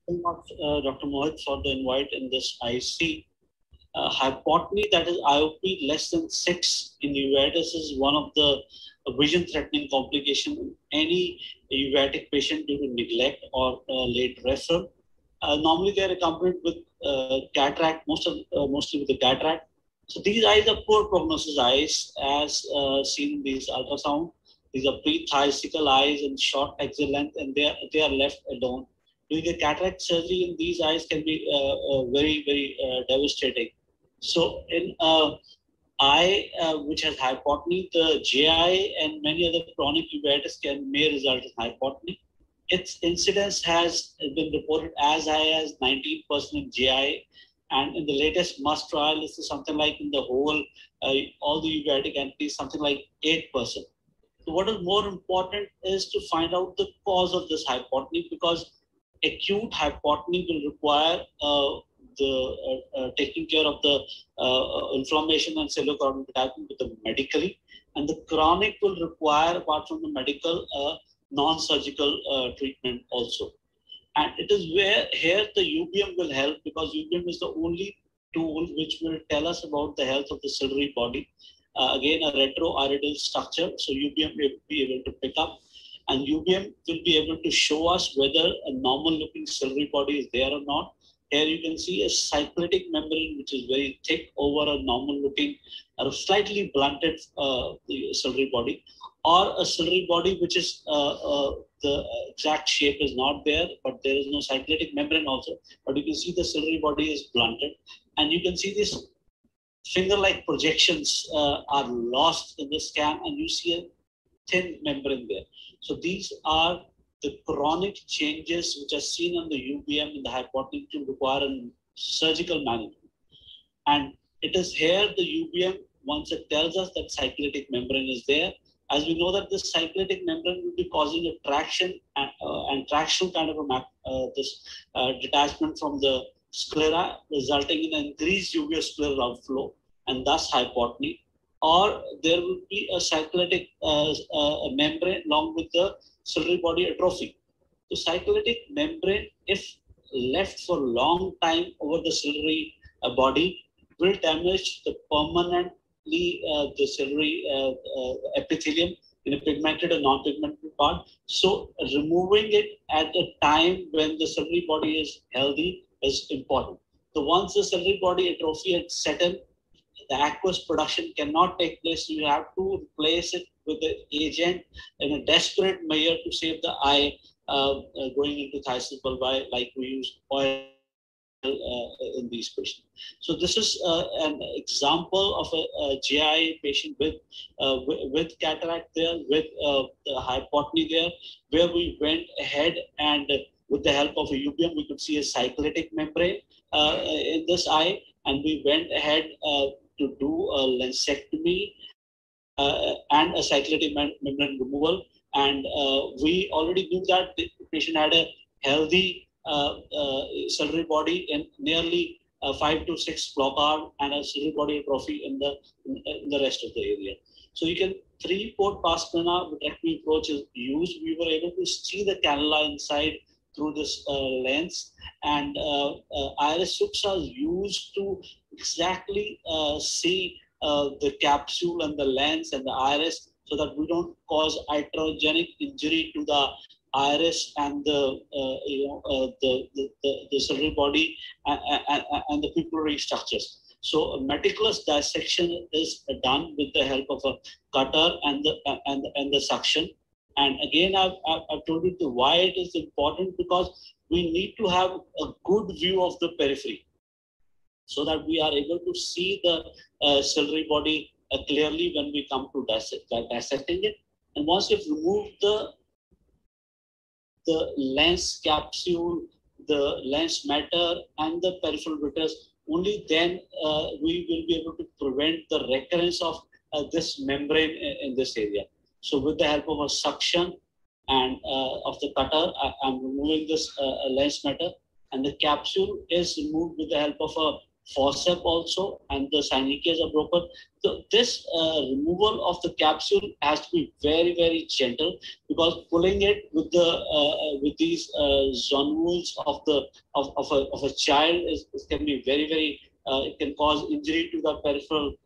very much, Dr. Mohit, for the invite in this IC. Hypotony, that is IOP less than 6 in uveitis, is one of the vision-threatening complications in any uveitic patient due to neglect or late referral. Normally, they are accompanied with cataract, mostly with the cataract. So these eyes are poor prognosis eyes, as seen in these ultrasound. These are pre-thysical eyes and short axial length, and they are left alone. Doing a cataract surgery in these eyes can be very devastating. So in eye which has hypotony, the GI and many other chronic uveitis may result in hypotony. Its incidence has been reported as high as 19% in GI, and in the latest MUST trial, this is something like in the whole, all the uveitic entities, something like 8%. So what is more important is to find out the cause of this hypotony, because acute hypotony will require taking care of the inflammation and cellular coronary detachment with the medically, and the chronic will require, apart from the medical, non-surgical treatment also. And it is where here the UBM will help, because UBM is the only tool which will tell us about the health of the ciliary body. Again, a retroiridal structure, so UBM will be able to pick up, and UBM will be able to show us whether a normal looking ciliary body is there or not. Here you can see a cyclitic membrane which is very thick over a normal looking or slightly blunted ciliary body, or a ciliary body which is the exact shape is not there, but there is no cyclitic membrane also, but you can see the ciliary body is blunted, and you can see this finger-like projections are lost in the scan, and you see a thin membrane there. So these are the chronic changes which are seen on the UBM in the hypotony to require a surgical management. And it is here the UBM, once it tells us that cyclitic membrane is there, as we know that this cyclitic membrane will be causing a traction and traction kind of a detachment from the sclera, resulting in an increased uveal scleral outflow and thus hypotony. Or there will be a cyclitic membrane along with the ciliary body atrophy. The cyclitic membrane, if left for a long time over the ciliary body, will damage the permanently the ciliary epithelium in a pigmented or non-pigmented part. So removing it at a time when the ciliary body is healthy is important. So once the ciliary body atrophy had set in, the aqueous production cannot take place. You have to replace it with the agent in a desperate measure to save the eye going into thysis bulbi, like we use oil in these patients. So this is an example of a GI patient with cataract there, with the hypotony there, where we went ahead and with the help of a UBM, we could see a cyclitic membrane in this eye, and we went ahead to do a lensectomy and a cyclitic membrane removal. And we already knew that the patient had a healthy ciliary body in nearly 5 to 6 block and a ciliary body atrophy in the rest of the area. So you can 3-port Pascana vitrectomy approach is used. We were able to see the cannula inside through this lens, and iris supes are used to exactly see the capsule and the lens and the iris, so that we don't cause iatrogenic injury to the iris and the ciliary body and the pupillary structures. So meticulous dissection is done with the help of a cutter and the suction. And again, I've told you why it is important, because we need to have a good view of the periphery, so that we are able to see the ciliary body clearly when we come to dissecting it. And once you've removed the lens capsule, the lens matter, and the peripheral vitreous, only then we will be able to prevent the recurrence of this membrane in this area. So with the help of a suction and of the cutter, I'm removing this lens matter, and the capsule is removed with the help of a forceps also, and the synechias are broken. So this removal of the capsule has to be very, very gentle, because pulling it with these zonules of a child is can be very, very it can cause injury to the peripheral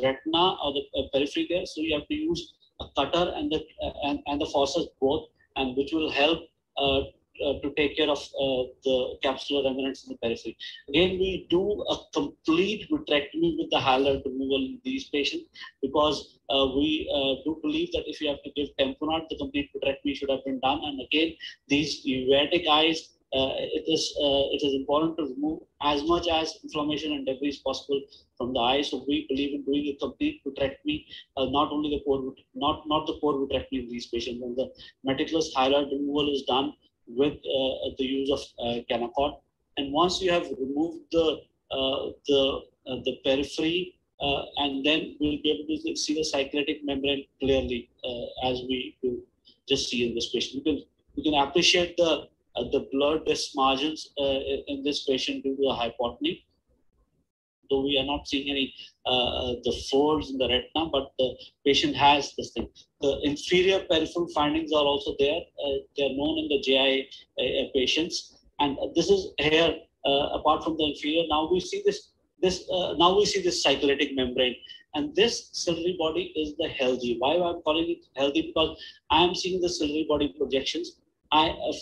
retina or the periphery there. So you have to use a cutter and the forceps both, and which will help to take care of the capsular remnants in the periphery. Again, we do a complete vitrectomy with the hyaluronic removal in these patients, because we do believe that if you have to give tamponade, the complete vitrectomy should have been done. And again, these uveitic eyes, it is important to remove as much as inflammation and debris possible from the eye. So we believe in doing a complete vitrectomy, not only the core, not the core vitrectomy in these patients. And the meticulous hyaluronic removal is done with the use of Kenacort. And once you have removed the periphery, and then we'll be able to see the cyclitic membrane clearly, as we will just see in this patient. You can appreciate the blurred disc margins in this patient due to the hypotony. Though we are not seeing any the folds in the retina, but the patient has this thing. The inferior peripheral findings are also there. They are known in the JI patients, and this is here. Apart from the inferior, now we see this cyclitic membrane, and this ciliary body is the healthy. Why I'm calling it healthy? Because I am seeing the ciliary body projections.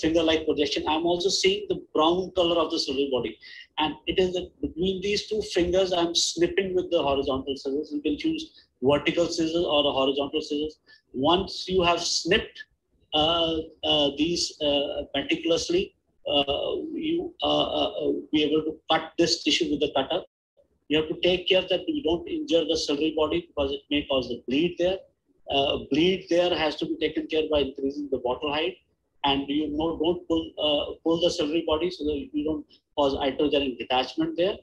Finger-like projection. I'm also seeing the brown color of the ciliary body, and it is between these two fingers I'm snipping with the horizontal scissors. You can choose vertical scissors or the horizontal scissors. Once you have snipped these meticulously, you be able to cut this tissue with the cutter. You have to take care that you don't injure the ciliary body, because it may cause the bleed there. Bleed there has to be taken care by increasing the bottle height. And don't pull the ciliary body, so that you don't cause iatrogenic detachment there.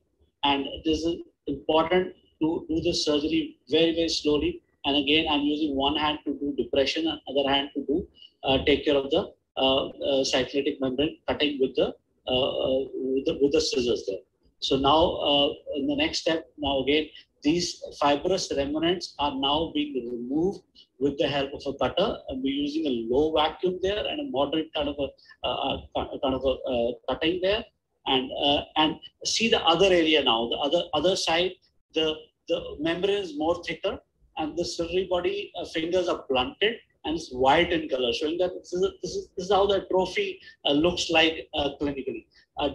And this is important to do this surgery very, very slowly. And again, I'm using one hand to do depression and other hand to do take care of the cyclitic membrane cutting with the scissors there. So now in the next step, now again, these fibrous remnants are now being removed with the help of a cutter, and we're using a low vacuum there and a moderate kind of a cutting there, and see the other area now. The other side, the membrane is more thicker, and the ciliary body fingers are blunted and it's white in color, showing that this is how the atrophy looks like clinically.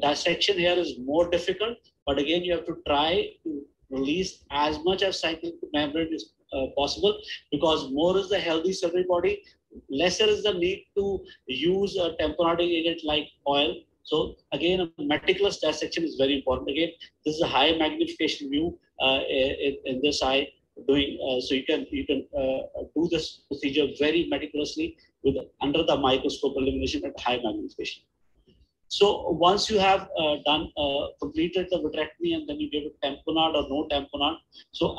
Dissection here is more difficult, but again, you have to try to release as much of cyclic membrane is possible, because more is the healthy ciliary body, lesser is the need to use a tamponading agent like oil. So again, a meticulous dissection is very important. Again, this is a high magnification view in this eye doing. So you can do this procedure very meticulously with under the microscope illumination at high magnification. So once you have completed the vitrectomy, and then you give a tamponade or no tamponade, so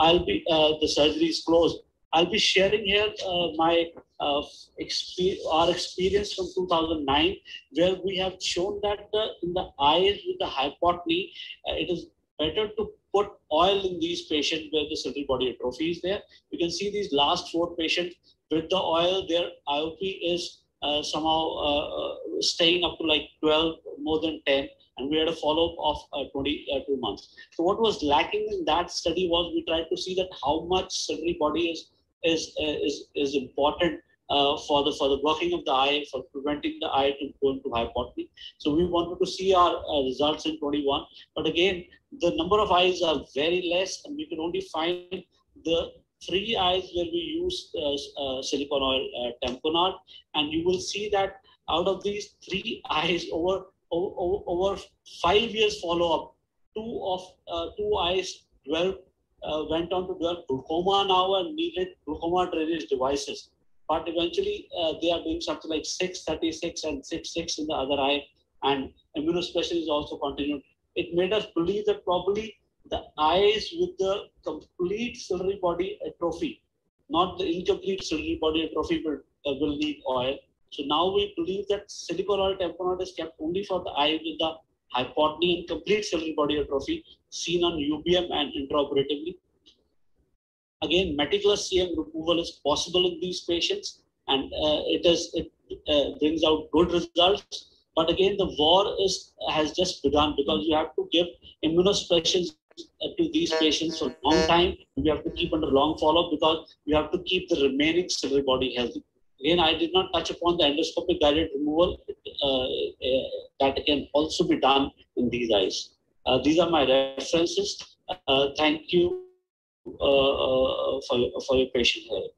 the surgery is closed. I'll be sharing here our experience from 2009, where we have shown that in the eyes with the hypotony, it is better to put oil in these patients where the ciliary body atrophy is there. You can see these last 4 patients with the oil, their IOP is somehow staying up to like 12, more than 10, and we had a follow-up of 22 months. So what was lacking in that study was we tried to see that how much ciliary body is important for the working of the eye, for preventing the eye to go into hypotony. So we wanted to see our results in 21, but again, the number of eyes are very less, and we can only find the 3 eyes where we use silicone oil tamponade, and you will see that out of these 3 eyes, over 5 years follow-up, 2 eyes went on to develop glaucoma now and needed glaucoma drainage devices. But eventually, they are doing something like 636 and 66 in the other eye, and immunosuppression is also continued. It made us believe that probably the eyes with the complete ciliary body atrophy, not the incomplete ciliary body atrophy, will need oil. So now we believe that silicone oil tamponade is kept only for the eye with the hypotony and complete ciliary body atrophy seen on UBM and intraoperatively. Again, meticulous CM removal is possible in these patients, and it brings out good results. But again, the war has just begun, because you have to give immunosuppressions to these patients for a long time. You have to keep under long follow-up, because you have to keep the remaining ciliary body healthy. Again, I did not touch upon the endoscopic guided removal that can also be done in these eyes. These are my references. Thank you for your patience here.